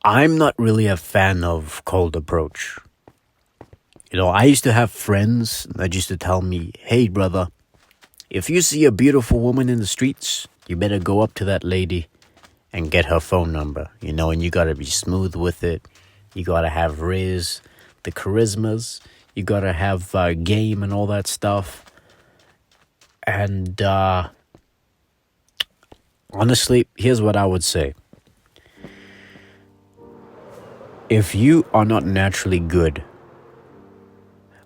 I'm not really a fan of cold approach. I used to have friends that used to tell me, hey, brother, if you see a beautiful woman in the streets, you better go up to that lady and get her phone number, and you gotta be smooth with it. You gotta have the charismas, you gotta have game and all that stuff. And honestly, here's what I would say. If you are not naturally good,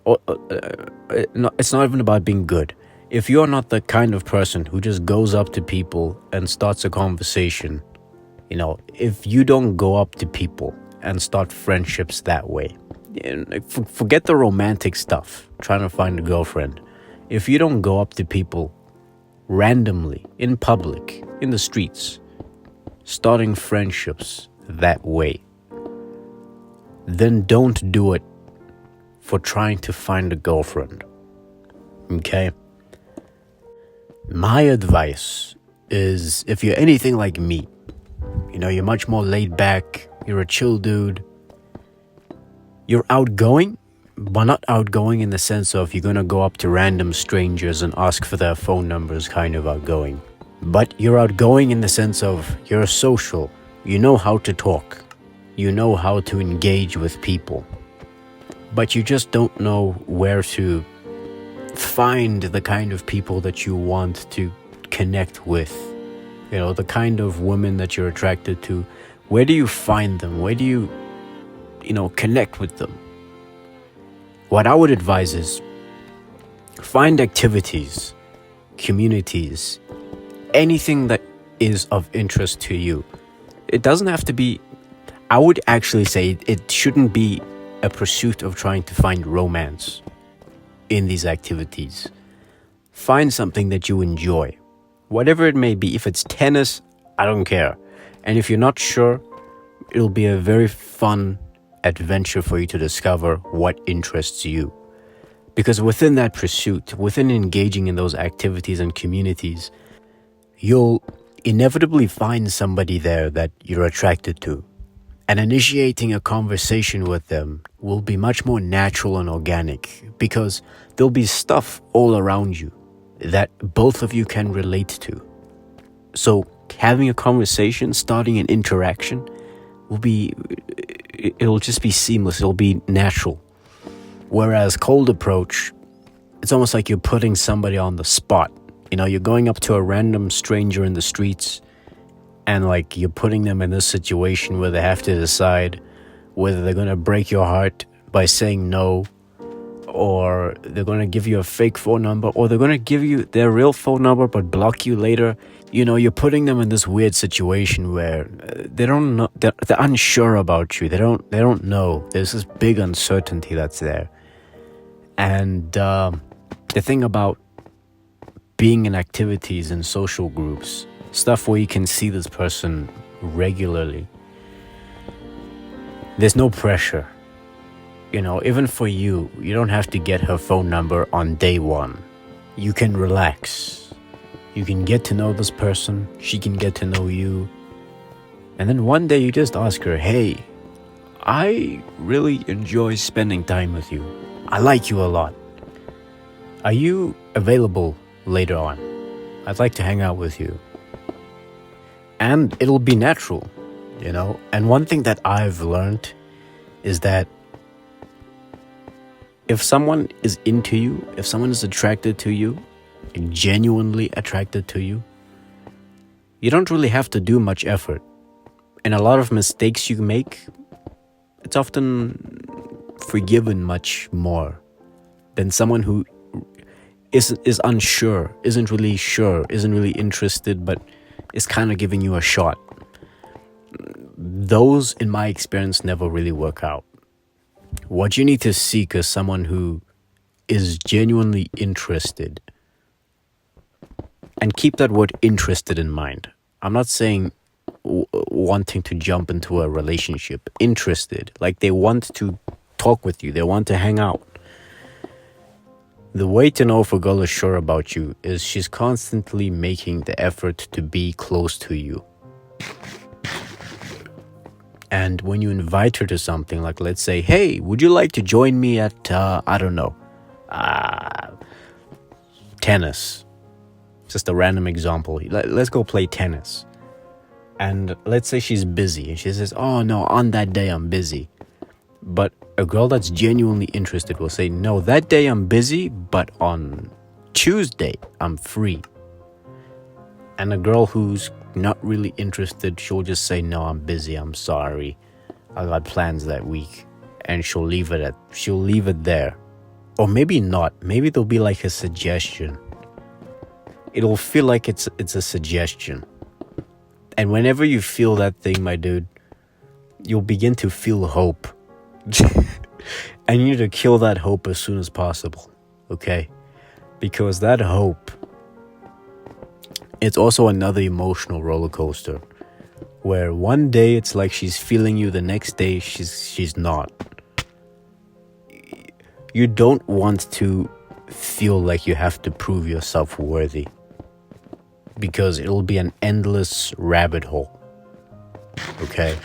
it's not even about being good. If you're not the kind of person who just goes up to people and starts a conversation, if you don't go up to people and start friendships that way, forget the romantic stuff, trying to find a girlfriend. If you don't go up to people randomly, in public, in the streets, starting friendships that way, then don't do it for trying to find a girlfriend. Okay? My advice is, if you're anything like me, you're much more laid back, you're a chill dude, you're outgoing, but not outgoing in the sense of you're gonna go up to random strangers and ask for their phone numbers, kind of outgoing. But you're outgoing in the sense of you're social, you know how to talk, you know how to engage with people, but you just don't know where to find the kind of people that you want to connect with. The kind of women that you're attracted to. Where do you find them? Where do you, connect with them? What I would advise is find activities, communities, anything that is of interest to you. It doesn't have to be, I would actually say it shouldn't be a pursuit of trying to find romance in these activities. Find something that you enjoy, whatever it may be. If it's tennis, I don't care. And if you're not sure, it'll be a very fun adventure for you to discover what interests you. Because within that pursuit, within engaging in those activities and communities, you'll inevitably find somebody there that you're attracted to. And initiating a conversation with them will be much more natural and organic, because there'll be stuff all around you that both of you can relate to. So having a conversation, starting an interaction, it'll just be seamless, it'll be natural. Whereas cold approach, it's almost like you're putting somebody on the spot. You're going up to a random stranger in the streets, and you're putting them in this situation where they have to decide whether they're going to break your heart by saying no, or they're going to give you a fake phone number, or they're going to give you their real phone number but block you later. You're putting them in this weird situation where they don't know, they're unsure about you. They don't know. There's this big uncertainty that's there. And the thing about being in activities and social groups, stuff where you can see this person regularly, there's no pressure. Even for you, you don't have to get her phone number on day one. You can relax. You can get to know this person. She can get to know you. And then one day you just ask her, hey, I really enjoy spending time with you. I like you a lot. Are you available later on? I'd like to hang out with you. And it'll be natural, And one thing that I've learned is that if someone is into you, if someone is attracted to you, genuinely attracted to you, you don't really have to do much effort. And a lot of mistakes you make, it's often forgiven much more than someone who is unsure, isn't really sure, isn't really interested, but is kind of giving you a shot. Those, in my experience, never really work out. What you need to seek is someone who is genuinely interested. And keep that word interested in mind. I'm not saying wanting to jump into a relationship. Interested. Like they want to talk with you. They want to hang out. The way to know if a girl is sure about you is she's constantly making the effort to be close to you. And when you invite her to something, like let's say, hey, would you like to join me at, I don't know, tennis? Just a random example. Let's go play tennis. And let's say she's busy and she says, oh no, on that day I'm busy. But a girl that's genuinely interested will say, no, that day I'm busy, but on Tuesday I'm free. And a girl who's not really interested, she'll just say, no, I'm busy, I'm sorry, I got plans that week. And she'll leave it there. Or maybe not. Maybe there'll be like a suggestion. It'll feel like it's a suggestion. And whenever you feel that thing, my dude, you'll begin to feel hope. And you need to kill that hope as soon as possible, okay? Because that hope, it's also another emotional roller coaster, where one day it's like she's feeling you, the next day she's not. You don't want to feel like you have to prove yourself worthy, because it'll be an endless rabbit hole, okay?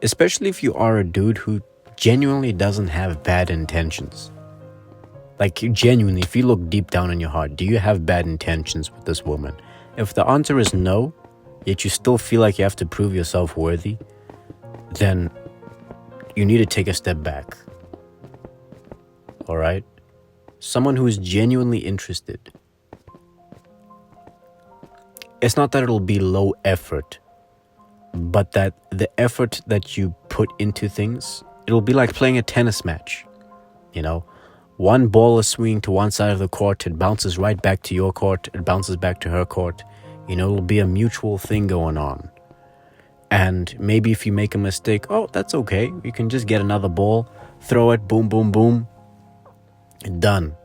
Especially if you are a dude who genuinely doesn't have bad intentions. Like, genuinely, if you look deep down in your heart, do you have bad intentions with this woman? If the answer is no, yet you still feel like you have to prove yourself worthy, then you need to take a step back. Alright? Someone who is genuinely interested. It's not that it'll be low effort, but that the effort that you put into things, it'll be like playing a tennis match. You know, one ball is swinging to one side of the court, it bounces right back to your court, it bounces back to her court. You know, it'll be a mutual thing going on. And maybe if you make a mistake, oh, that's okay. You can just get another ball, throw it, boom, boom, boom, done.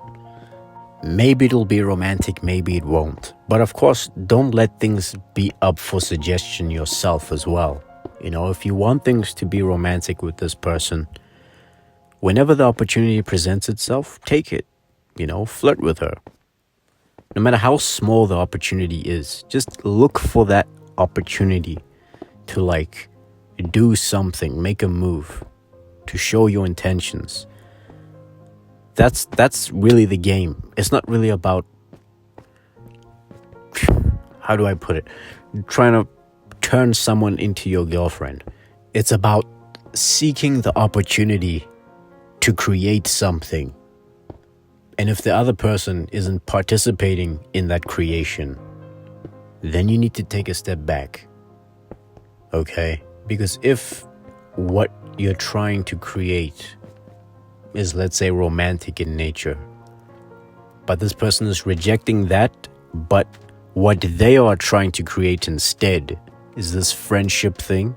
Maybe it'll be romantic, maybe it won't. But of course, don't let things be up for suggestion yourself as well. You know, if you want things to be romantic with this person, whenever the opportunity presents itself, take it. You know, flirt with her. No matter how small the opportunity is, just look for that opportunity to like do something, make a move, to show your intentions. That's really the game. It's not really about, how do I put it, trying to turn someone into your girlfriend. It's about seeking the opportunity to create something. And if the other person isn't participating in that creation, then you need to take a step back. Okay? Because if what you're trying to create is, let's say, romantic in nature, but this person is rejecting that, but what they are trying to create instead is this friendship thing,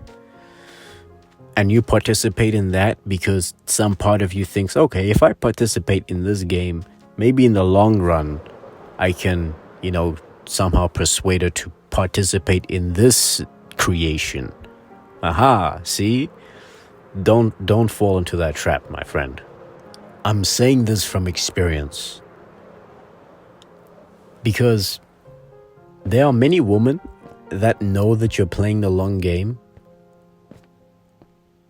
and you participate in that because some part of you thinks, okay, if I participate in this game, maybe in the long run I can, you know, somehow persuade her to participate in this creation. Aha, see? Don't fall into that trap, my friend. I'm saying this from experience, because there are many women that know that you're playing the long game,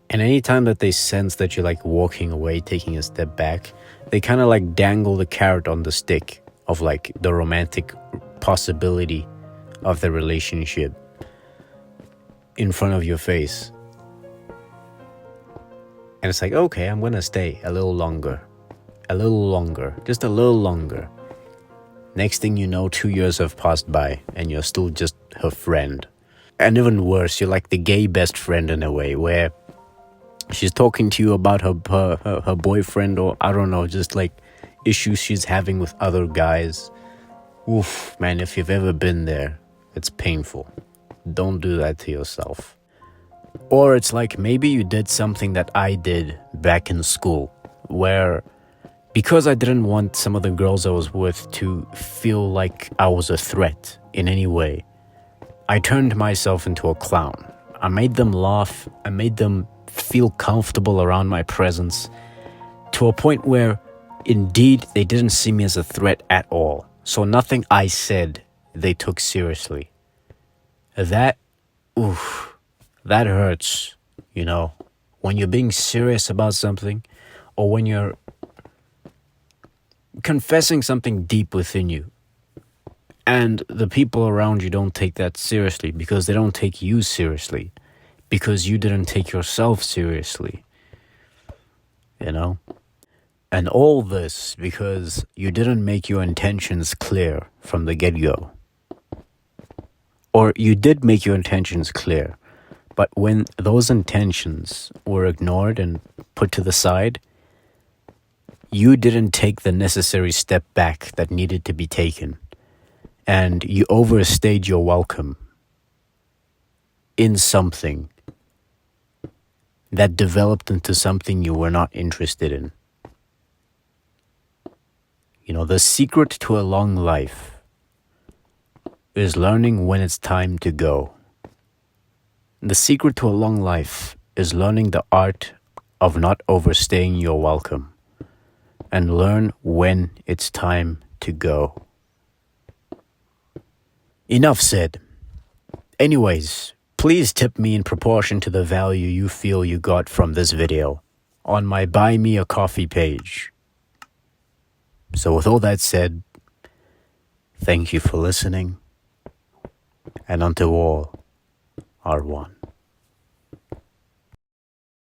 and anytime that they sense that you're like walking away, taking a step back, they kind of like dangle the carrot on the stick of like the romantic possibility of the relationship in front of your face. And it's like, okay, I'm gonna stay a little longer, just a little longer. Next thing you know, 2 years have passed by and you're still just her friend. And even worse, you're like the gay best friend in a way, where she's talking to you about her boyfriend, or I don't know, just like issues she's having with other guys. Oof, man, if you've ever been there, it's painful. Don't do that to yourself. Or it's like maybe you did something that I did back in school, where because I didn't want some of the girls I was with to feel like I was a threat in any way, I turned myself into a clown. I made them laugh, I made them feel comfortable around my presence, to a point where indeed they didn't see me as a threat at all. So nothing I said they took seriously. That that hurts, you know, when you're being serious about something or when you're confessing something deep within you. And the people around you don't take that seriously because they don't take you seriously, because you didn't take yourself seriously, you know? And all this because you didn't make your intentions clear from the get-go. Or you did make your intentions clear, but when those intentions were ignored and put to the side, you didn't take the necessary step back that needed to be taken. And you overstayed your welcome in something that developed into something you were not interested in. You know, the secret to a long life is learning when it's time to go. The secret to a long life is learning the art of not overstaying your welcome and learn when it's time to go. Enough said. Anyways, please tip me in proportion to the value you feel you got from this video on my Buy Me a Coffee page. So with all that said, thank you for listening, and unto all are one.